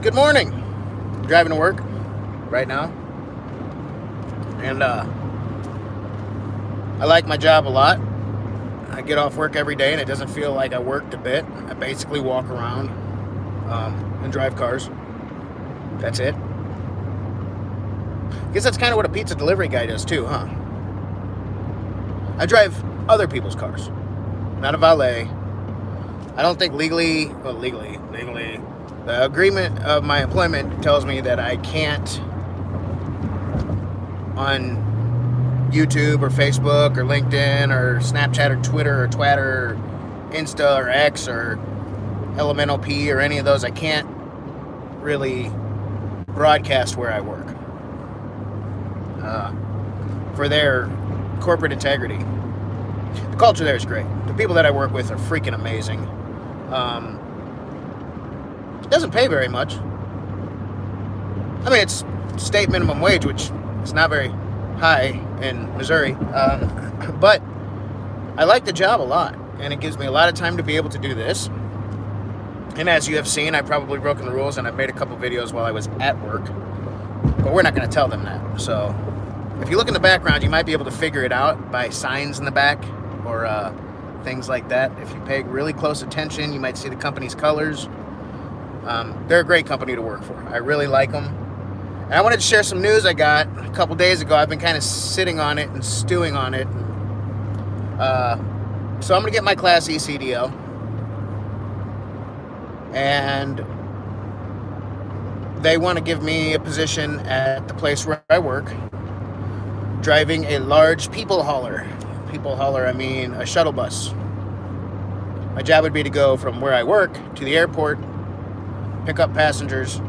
Good morning. I'm driving to work right now, and I like my job a lot. I get off work every day, and it doesn't feel like I worked a bit. I basically walk around and drive cars. That's it. I guess that's kind of what a pizza delivery guy does too, huh? I drive other people's cars, not a valet. I don't think legally, the agreement of my employment tells me that I can't on YouTube or Facebook or LinkedIn or Snapchat or Twitter or Twatter or Insta or X or Elemental P or any of those. I can't really broadcast where I work for their corporate integrity. The culture there is great. The people that I work with are freaking amazing. It doesn't pay very much. I mean, it's state minimum wage, which is not very high in Missouri. But I like the job a lot, and it gives me a lot of time to be able to do this. And as you have seen, I've probably broken the rules, and I've made a couple videos while I was at work. But we're not going to tell them that. So if you look in the background, you might be able to figure it out by signs in the back or things like that. If you pay really close attention, you might see the company's colors. They're a great company to work for. I really like them. And I wanted to share some news I got a couple days ago. I've been kind of sitting on it and stewing on it. So I'm going to get my Class E CDL. And they want to give me a position at the place where I work, driving a large people hauler. People hauler, I mean a shuttle bus. My job would be to go from where I work to the airport, pick up passengers,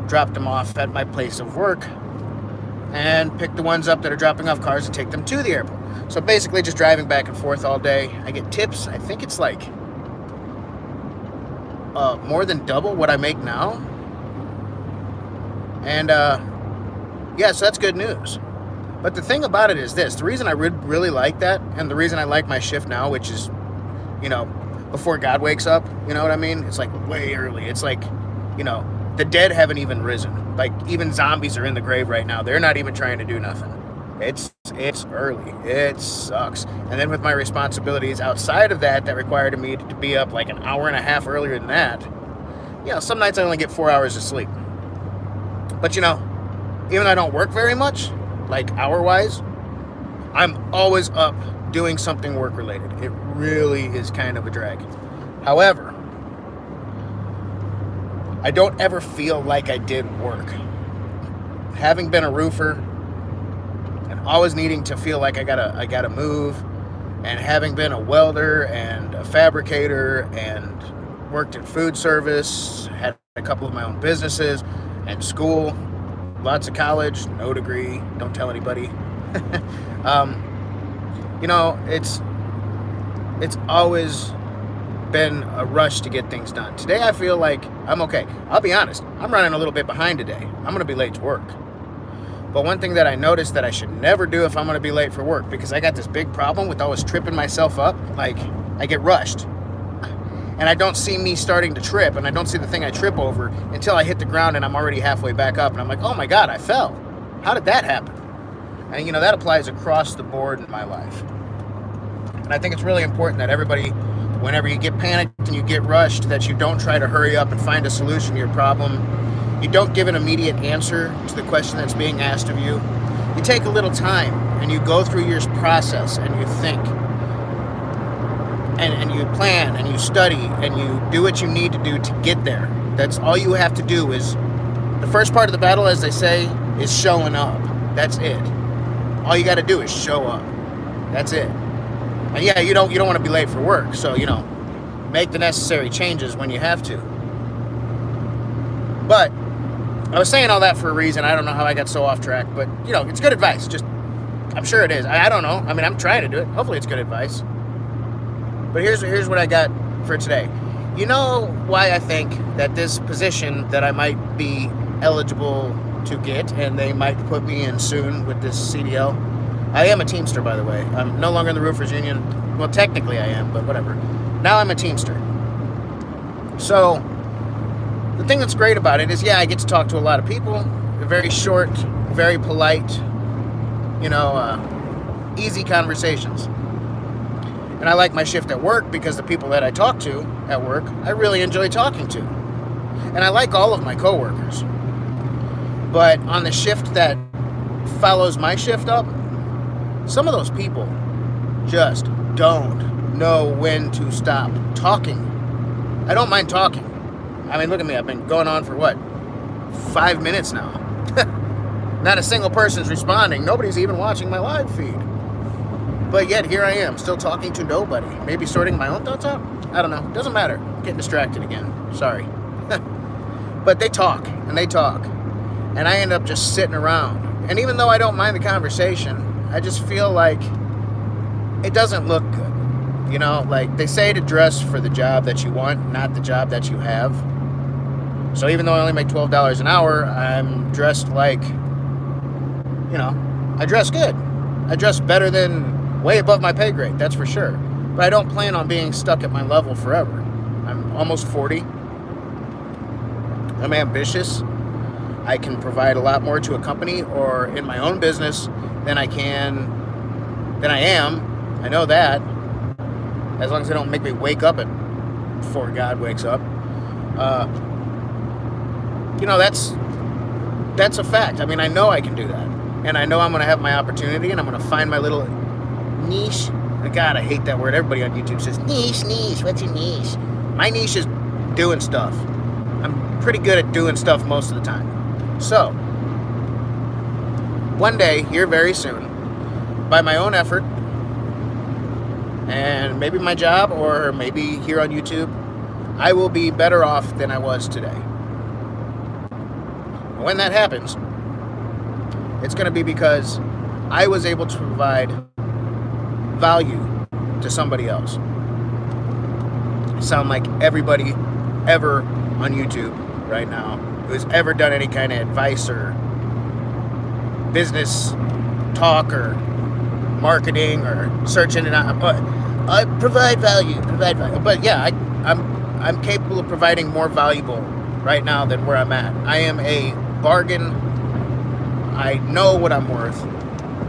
drop them off at my place of work, and pick the ones up that are dropping off cars and take them to the airport. So basically just driving back and forth all day. I get tips. I think it's like more than double what I make now. And yeah, so that's good news. But the thing about it is this. The reason I really like that, and the reason I like my shift now, which is, before God wakes up, you know what I mean? It's like way early. It's like, the dead haven't even risen. Like, even zombies are in the grave right now. They're not even trying to do nothing. It's early. It sucks. And then with my responsibilities outside of that required me to be up like an hour and a half earlier than that, some nights I only get 4 hours of sleep. But, even though I don't work very much, like hour-wise, I'm always up doing something work-related. It really is kind of a drag. However, I don't ever feel like I did work. Having been a roofer and always needing to feel like I gotta move, and having been a welder and a fabricator and worked in food service, had a couple of my own businesses and school, lots of college, no degree, don't tell anybody. It's always been a rush to get things done. Today I feel like I'm okay. I'll be honest, I'm running a little bit behind today. I'm going to be late to work. But one thing that I noticed that I should never do if I'm going to be late for work, because I got this big problem with always tripping myself up, like I get rushed. And I don't see me starting to trip, and I don't see the thing I trip over until I hit the ground and I'm already halfway back up, and I'm like, oh my God, I fell. How did that happen? And that applies across the board in my life. And I think it's really important that everybody, whenever you get panicked and you get rushed, that you don't try to hurry up and find a solution to your problem. You don't give an immediate answer to the question that's being asked of you. You take a little time and you go through your process and you think. And you plan and you study and you do what you need to do to get there. That's all you have to do. Is the first part of the battle, as they say, is showing up. That's it. All you got to do is show up. That's it. And yeah, you don't want to be late for work, so make the necessary changes when you have to. But I was saying all that for a reason. I don't know how I got so off track, but it's good advice. Just, I'm sure it is. I don't know. I mean, I'm trying to do it. Hopefully it's good advice. But here's what I got for today. You know why I think that this position that I might be eligible to get, and they might put me in soon with this CDL. I am a Teamster, by the way. I'm no longer in the Roofers Union. Well, technically I am, but whatever. Now I'm a Teamster. So, the thing that's great about it is, yeah, I get to talk to a lot of people. They're very short, very polite, easy conversations. And I like my shift at work because the people that I talk to at work, I really enjoy talking to. And I like all of my coworkers. But on the shift that follows my shift up, some of those people just don't know when to stop talking. I don't mind talking. I mean, look at me. I've been going on for 5 minutes now. Not a single person's responding. Nobody's even watching my live feed. But yet, here I am, still talking to nobody. Maybe sorting my own thoughts out? I don't know. Doesn't matter. I'm getting distracted again. Sorry. But they talk, and they talk. And I end up just sitting around. And even though I don't mind the conversation, I just feel like it doesn't look good. Like they say to dress for the job that you want, not the job that you have. So even though I only make $12 an hour, I'm dressed like, I dress good. I dress better than way above my pay grade, that's for sure. But I don't plan on being stuck at my level forever. I'm almost 40. I'm ambitious. I can provide a lot more to a company or in my own business than I am. I know that. As long as they don't make me wake up before God wakes up. That's a fact. I mean, I know I can do that. And I know I'm going to have my opportunity and I'm going to find my little niche. God, I hate that word. Everybody on YouTube says, niche, what's your niche? My niche is doing stuff. I'm pretty good at doing stuff most of the time. So, one day, here very soon, by my own effort, and maybe my job, or maybe here on YouTube, I will be better off than I was today. When that happens, it's going to be because I was able to provide value to somebody else. I sound like everybody ever on YouTube right now who's ever done any kind of advice or business talk or marketing or search engine. I provide value. But yeah, I'm capable of providing more valuable right now than where I'm at. I am a bargain. I know what I'm worth,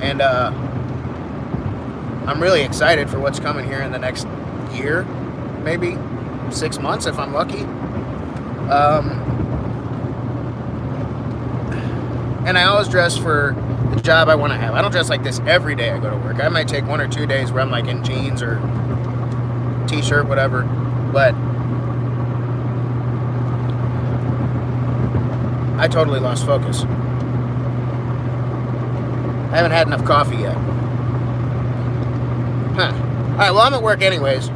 and I'm really excited for what's coming here in the next year, maybe 6 months if I'm lucky. And I always dress for the job I want to have. I don't dress like this every day I go to work. I might take 1 or 2 days where I'm like in jeans or t-shirt, whatever. But I totally lost focus. I haven't had enough coffee yet. Alright, well, I'm at work anyways.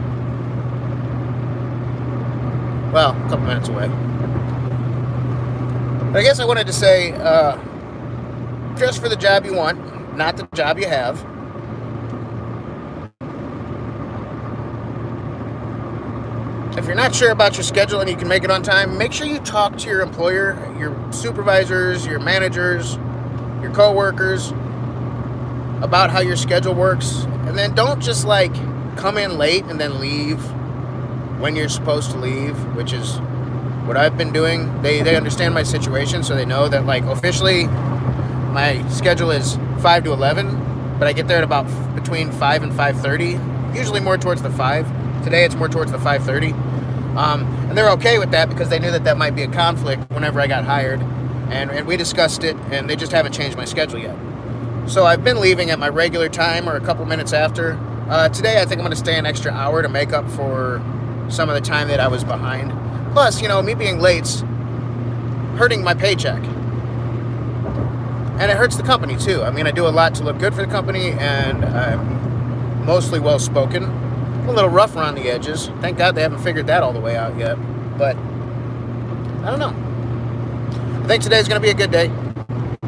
Well, a couple minutes away. But I guess I wanted to say, dress for the job you want, not the job you have. If you're not sure about your schedule and you can make it on time, make sure you talk to your employer, your supervisors, your managers, your coworkers about how your schedule works. And then don't just come in late and then leave when you're supposed to leave, which is what I've been doing. They understand my situation, so they know that officially my schedule is 5 to 11, but I get there at about between 5 and 5:30, usually more towards the 5. Today it's more towards the 5:30. And they're okay with that because they knew that might be a conflict whenever I got hired. And we discussed it, and they just haven't changed my schedule yet. So I've been leaving at my regular time or a couple minutes after. Today I think I'm going to stay an extra hour to make up for some of the time that I was behind. Plus, me being late's hurting my paycheck. And it hurts the company too. I mean, I do a lot to look good for the company, and I'm mostly well-spoken. I'm a little rough around the edges. Thank God they haven't figured that all the way out yet. But, I don't know. I think today's going to be a good day.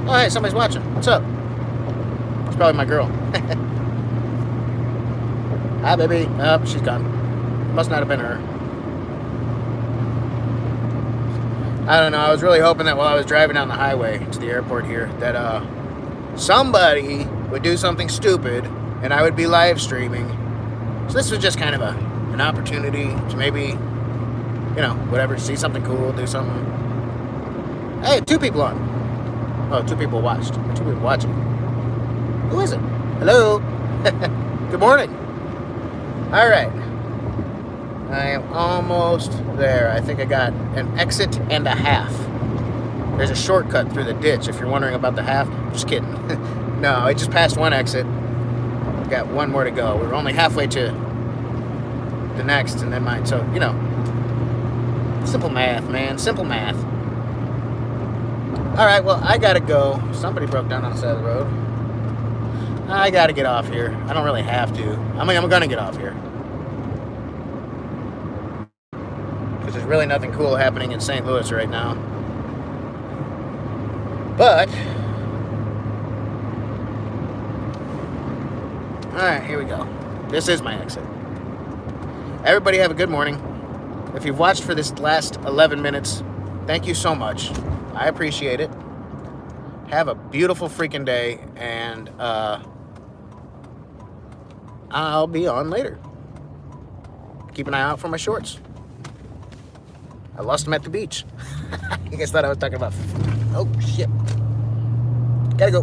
Oh, hey, somebody's watching. What's up? It's probably my girl. Hi, baby. Oh, she's gone. Must not have been her. I don't know. I was really hoping that while I was driving down the highway to the airport here, that somebody would do something stupid and I would be live streaming. So this was just kind of an opportunity to maybe whatever. See something cool, do something. Hey, 2 people on. Oh, 2 people watched. 2 people watching. Who is it? Hello. Good morning. All right. I am almost there. I think I got an exit and a half. There's a shortcut through the ditch if you're wondering about the half. Just kidding. No, I just passed one exit. Got 1 more to go. We're only halfway to the next and then mine. So, simple math, man. Simple math. All right, well, I got to go. Somebody broke down on the side of the road. I got to get off here. I don't really have to. I'm going to get off here. Because there's really nothing cool happening in St. Louis right now. But, all right, here we go. This is my exit. Everybody have a good morning. If you've watched for this last 11 minutes, thank you so much. I appreciate it. Have a beautiful freaking day, and I'll be on later. Keep an eye out for my shorts. I lost them at the beach. You guys thought I was talking about... Oh, shit. Gotta go.